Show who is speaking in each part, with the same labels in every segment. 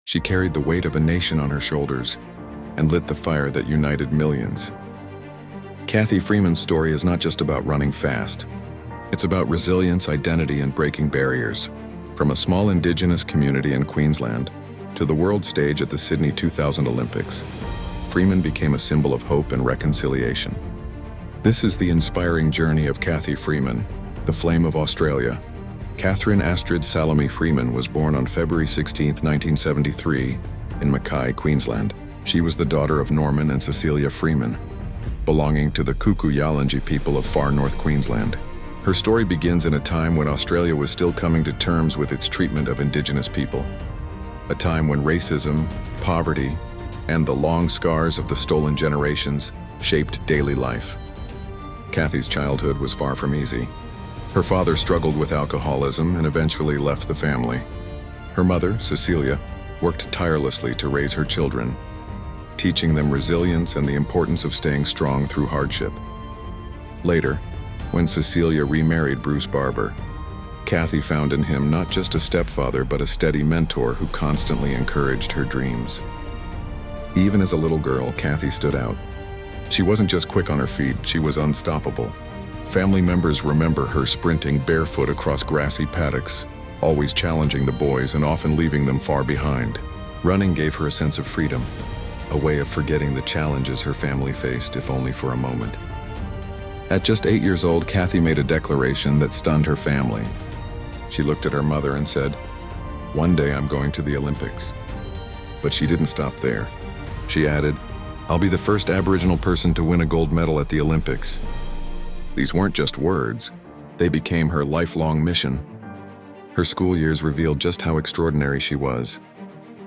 Speaker 1: She carried the weight of a nation on her shoulders and lit the fire that united millions. Cathy Freeman's story is not just about running fast. It's about resilience, identity, and breaking barriers. From a small Indigenous community in Queensland to the world stage at the Sydney 2000 Olympics, Freeman became a symbol of hope and reconciliation. This is the inspiring journey of Cathy Freeman, the Flame of Australia. Catherine Astrid Salome Freeman was born on February 16, 1973, in Mackay, Queensland. She was the daughter of Norman and Cecilia Freeman, belonging to the Kuku-Yalanji people of far north Queensland. Her story begins in a time when Australia was still coming to terms with its treatment of Indigenous people. A time when racism, poverty, and the long scars of the stolen generations shaped daily life. Cathy's childhood was far from easy. Her father struggled with alcoholism and eventually left the family. Her mother, Cecilia, worked tirelessly to raise her children, teaching them resilience and the importance of staying strong through hardship. Later, when Cecilia remarried Bruce Barber, Cathy found in him not just a stepfather but a steady mentor who constantly encouraged her dreams. Even as a little girl, Cathy stood out. She wasn't just quick on her feet, she was unstoppable. Family members remember her sprinting barefoot across grassy paddocks, always challenging the boys and often leaving them far behind. Running gave her a sense of freedom, a way of forgetting the challenges her family faced, if only for a moment. At just 8 years old, Cathy made a declaration that stunned her family. She looked at her mother and said, "One day I'm going to the Olympics." But she didn't stop there. She added, "I'll be the first Aboriginal person to win a gold medal at the Olympics." These weren't just words, they became her lifelong mission. Her school years revealed just how extraordinary she was.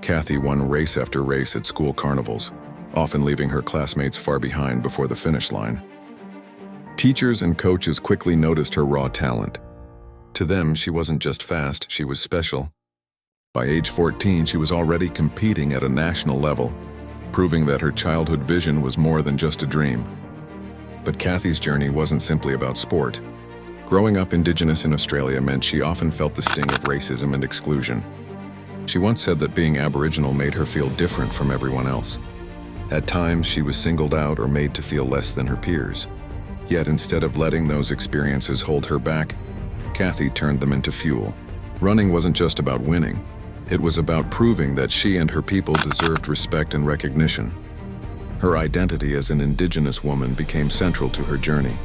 Speaker 1: Cathy won race after race at school carnivals, often leaving her classmates far behind before the finish line. Teachers and coaches quickly noticed her raw talent. To them, she wasn't just fast, she was special. By age 14, she was already competing at a national level, proving that her childhood vision was more than just a dream. But Cathy's journey wasn't simply about sport. Growing up Indigenous in Australia meant she often felt the sting of racism and exclusion. She once said that being Aboriginal made her feel different from everyone else. At times, she was singled out or made to feel less than her peers. Yet instead of letting those experiences hold her back, Cathy turned them into fuel. Running wasn't just about winning. It was about proving that she and her people deserved respect and recognition. Her identity as an Indigenous woman became central to her journey.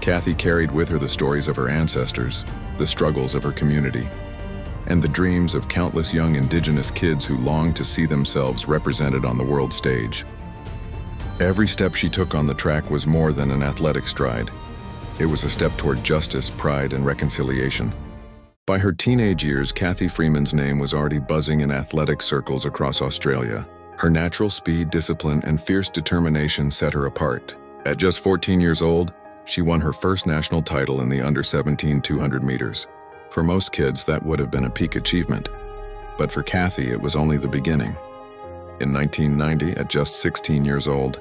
Speaker 1: Cathy carried with her the stories of her ancestors, the struggles of her community, and the dreams of countless young Indigenous kids who longed to see themselves represented on the world stage. Every step she took on the track was more than an athletic stride. It was a step toward justice, pride, and reconciliation. By her teenage years, Cathy Freeman's name was already buzzing in athletic circles across Australia. Her natural speed, discipline, and fierce determination set her apart. At just 14 years old, she won her first national title in the under-17 200 meters. For most kids, that would have been a peak achievement. But for Cathy, it was only the beginning. In 1990, at just 16 years old,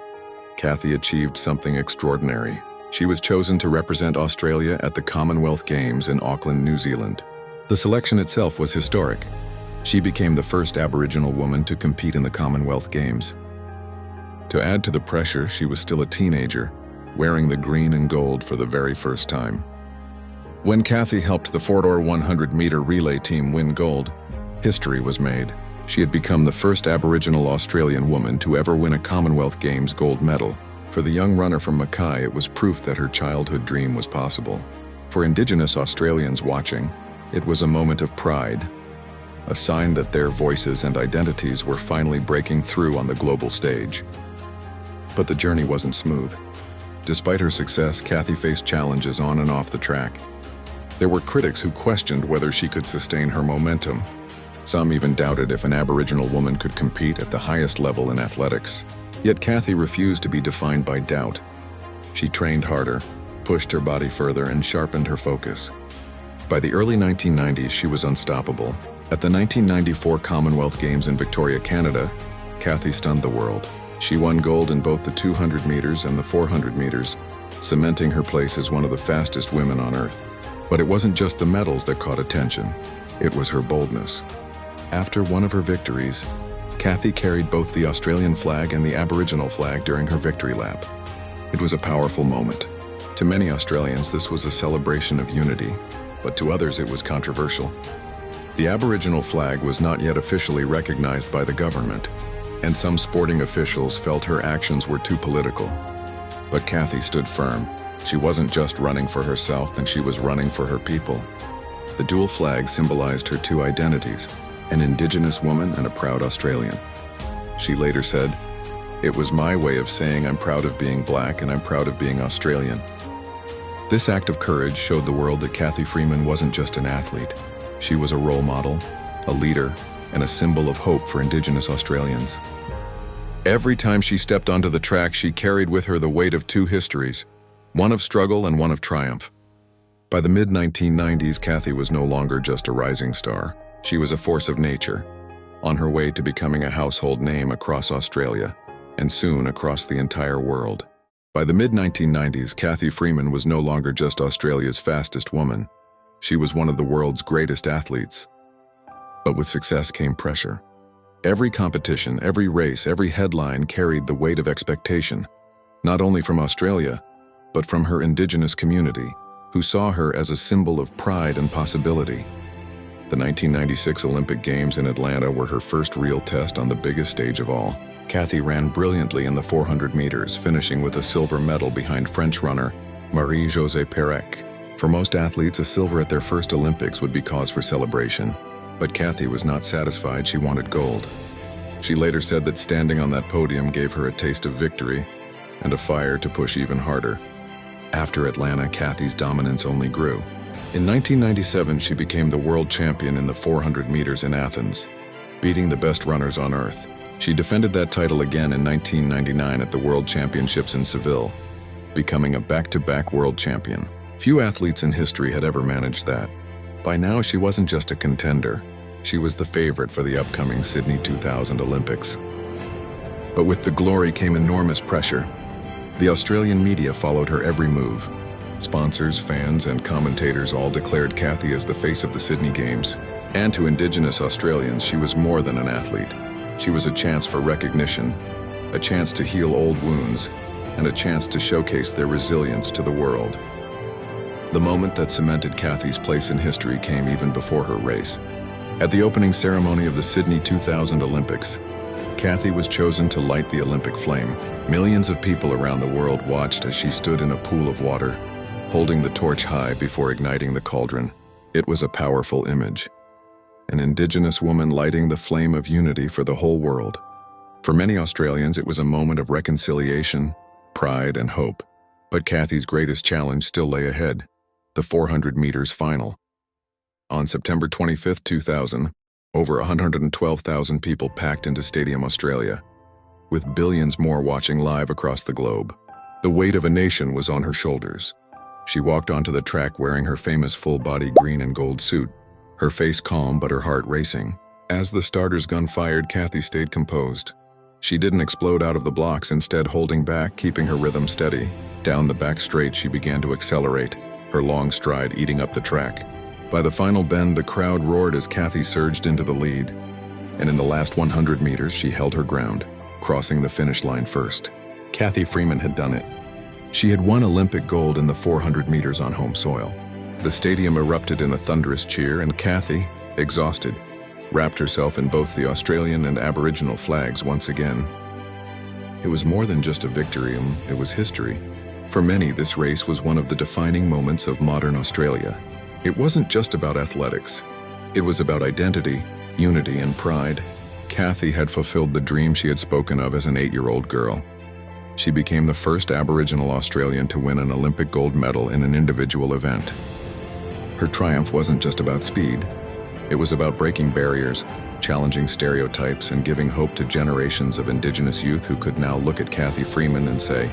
Speaker 1: Cathy achieved something extraordinary. She was chosen to represent Australia at the Commonwealth Games in Auckland, New Zealand. The selection itself was historic. She became the first Aboriginal woman to compete in the Commonwealth Games. To add to the pressure, she was still a teenager, wearing the green and gold for the very first time. When Cathy helped the 4x100-meter relay team win gold, history was made. She had become the first Aboriginal Australian woman to ever win a Commonwealth Games gold medal. For the young runner from Mackay, it was proof that her childhood dream was possible. For Indigenous Australians watching, it was a moment of pride, a sign that their voices and identities were finally breaking through on the global stage. But the journey wasn't smooth. Despite her success, Cathy faced challenges on and off the track. There were critics who questioned whether she could sustain her momentum. Some even doubted if an Aboriginal woman could compete at the highest level in athletics. Yet Cathy refused to be defined by doubt. She trained harder, pushed her body further, and sharpened her focus. By the early 1990s, she was unstoppable. At the 1994 Commonwealth Games in Victoria, Canada, Cathy stunned the world. She won gold in both the 200 meters and the 400 meters, cementing her place as one of the fastest women on earth. But it wasn't just the medals that caught attention. It was her boldness. After one of her victories, Cathy carried both the Australian flag and the Aboriginal flag during her victory lap. It was a powerful moment. To many Australians, this was a celebration of unity, but to others it was controversial. The Aboriginal flag was not yet officially recognized by the government, and some sporting officials felt her actions were too political. But Cathy stood firm. She wasn't just running for herself, and she was running for her people. The dual flag symbolized her two identities, an Indigenous woman and a proud Australian. She later said, "It was my way of saying I'm proud of being black and I'm proud of being Australian." This act of courage showed the world that Cathy Freeman wasn't just an athlete. She was a role model, a leader, and a symbol of hope for Indigenous Australians. Every time she stepped onto the track, she carried with her the weight of two histories, one of struggle and one of triumph. By the mid-1990s, Cathy was no longer just a rising star. She was a force of nature, on her way to becoming a household name across Australia, and soon across the entire world. By the mid-1990s, Cathy Freeman was no longer just Australia's fastest woman. She was one of the world's greatest athletes. But with success came pressure. Every competition, every race, every headline carried the weight of expectation, not only from Australia, but from her Indigenous community, who saw her as a symbol of pride and possibility. The 1996 Olympic Games in Atlanta were her first real test on the biggest stage of all. Cathy ran brilliantly in the 400 meters, finishing with a silver medal behind French runner Marie-Josée Pérec. For most athletes, a silver at their first Olympics would be cause for celebration. But Cathy was not satisfied. She wanted gold. She later said that standing on that podium gave her a taste of victory and a fire to push even harder. After Atlanta, Cathy's dominance only grew. In 1997, she became the world champion in the 400 meters in Athens, beating the best runners on earth. She defended that title again in 1999 at the World Championships in Seville, becoming a back-to-back world champion. Few athletes in history had ever managed that. By now, she wasn't just a contender. She was the favorite for the upcoming Sydney 2000 Olympics. But with the glory came enormous pressure. The Australian media followed her every move. Sponsors, fans, and commentators all declared Cathy as the face of the Sydney Games. And to Indigenous Australians, she was more than an athlete. She was a chance for recognition, a chance to heal old wounds, and a chance to showcase their resilience to the world. The moment that cemented Cathy's place in history came even before her race. At the opening ceremony of the Sydney 2000 Olympics, Cathy was chosen to light the Olympic flame. Millions of people around the world watched as she stood in a pool of water, holding the torch high before igniting the cauldron. It was a powerful image. An Indigenous woman lighting the flame of unity for the whole world. For many Australians, it was a moment of reconciliation, pride, and hope. But Cathy's greatest challenge still lay ahead, the 400 meters final. On September 25, 2000, over 112,000 people packed into Stadium Australia, with billions more watching live across the globe. The weight of a nation was on her shoulders. She walked onto the track wearing her famous full-body green and gold suit, her face calm but her heart racing. As the starter's gun fired, Cathy stayed composed. She didn't explode out of the blocks, instead holding back, keeping her rhythm steady. Down the back straight, she began to accelerate, her long stride eating up the track. By the final bend, the crowd roared as Cathy surged into the lead. And in the last 100 meters, she held her ground, crossing the finish line first. Cathy Freeman had done it. She had won Olympic gold in the 400 meters on home soil. The stadium erupted in a thunderous cheer, and Cathy, exhausted, wrapped herself in both the Australian and Aboriginal flags once again. It was more than just a victory, it was history. For many, this race was one of the defining moments of modern Australia. It wasn't just about athletics. It was about identity, unity, and pride. Cathy had fulfilled the dream she had spoken of as an 8-year-old girl. She became the first Aboriginal Australian to win an Olympic gold medal in an individual event. Her triumph wasn't just about speed. It was about breaking barriers, challenging stereotypes, and giving hope to generations of Indigenous youth who could now look at Cathy Freeman and say,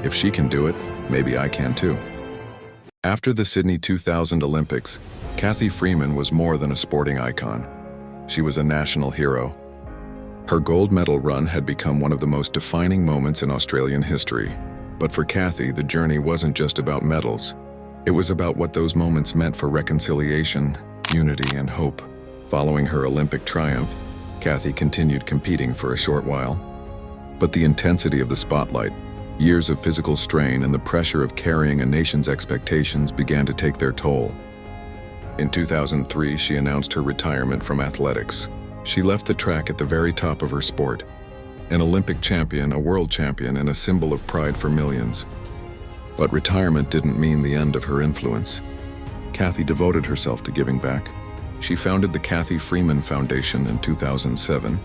Speaker 1: "If she can do it, maybe I can too." After the Sydney 2000 Olympics, Cathy Freeman was more than a sporting icon. She was a national hero. Her gold medal run had become one of the most defining moments in Australian history. But for Cathy, the journey wasn't just about medals. It was about what those moments meant for reconciliation, unity, and hope. Following her Olympic triumph, Cathy continued competing for a short while. But the intensity of the spotlight, years of physical strain, and the pressure of carrying a nation's expectations began to take their toll. In 2003, she announced her retirement from athletics. She left the track at the very top of her sport, an Olympic champion, a world champion, and a symbol of pride for millions. But retirement didn't mean the end of her influence. Cathy devoted herself to giving back. She founded the Cathy Freeman Foundation in 2007,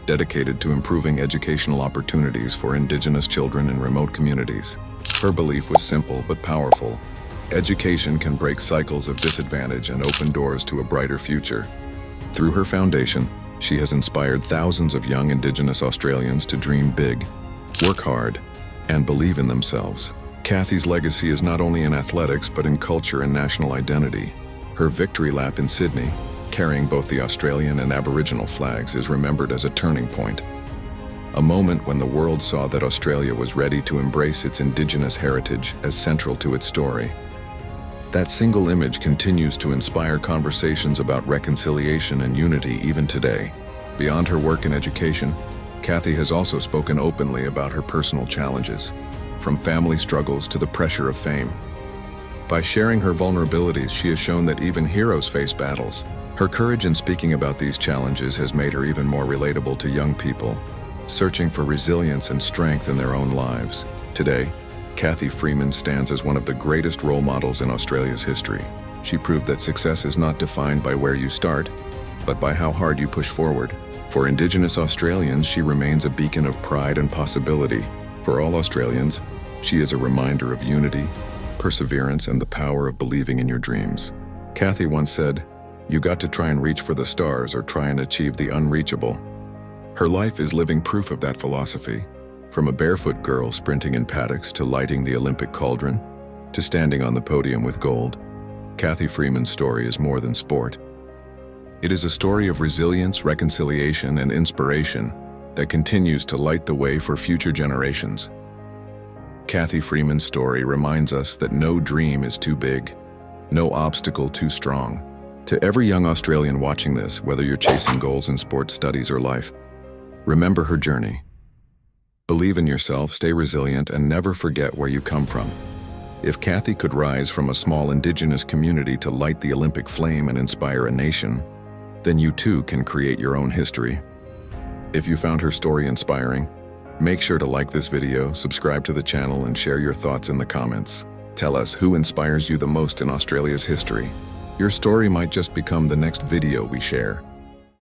Speaker 1: dedicated to improving educational opportunities for Indigenous children in remote communities. Her belief was simple but powerful. Education can break cycles of disadvantage and open doors to a brighter future. Through her foundation, she has inspired thousands of young Indigenous Australians to dream big, work hard, and believe in themselves. Cathy's legacy is not only in athletics but in culture and national identity. Her victory lap in Sydney, carrying both the Australian and Aboriginal flags, is remembered as a turning point. A moment when the world saw that Australia was ready to embrace its Indigenous heritage as central to its story. That single image continues to inspire conversations about reconciliation and unity even today. Beyond her work in education, Cathy has also spoken openly about her personal challenges, from family struggles to the pressure of fame. By sharing her vulnerabilities, she has shown that even heroes face battles. Her courage in speaking about these challenges has made her even more relatable to young people, searching for resilience and strength in their own lives. Today, Cathy Freeman stands as one of the greatest role models in Australia's history. She proved that success is not defined by where you start, but by how hard you push forward. For Indigenous Australians, she remains a beacon of pride and possibility. For all Australians, she is a reminder of unity, perseverance, and the power of believing in your dreams. Cathy once said, "You got to try and reach for the stars or try and achieve the unreachable." Her life is living proof of that philosophy. From a barefoot girl sprinting in paddocks to lighting the Olympic cauldron, to standing on the podium with gold, Cathy Freeman's story is more than sport. It is a story of resilience, reconciliation, and inspiration that continues to light the way for future generations. Cathy Freeman's story reminds us that no dream is too big, no obstacle too strong. To every young Australian watching this, whether you're chasing goals in sports, studies, or life, remember her journey. Believe in yourself, stay resilient, and never forget where you come from. If Cathy could rise from a small Indigenous community to light the Olympic flame and inspire a nation, then you too can create your own history. If you found her story inspiring, make sure to like this video, subscribe to the channel, and share your thoughts in the comments. Tell us who inspires you the most in Australia's history. Your story might just become the next video we share.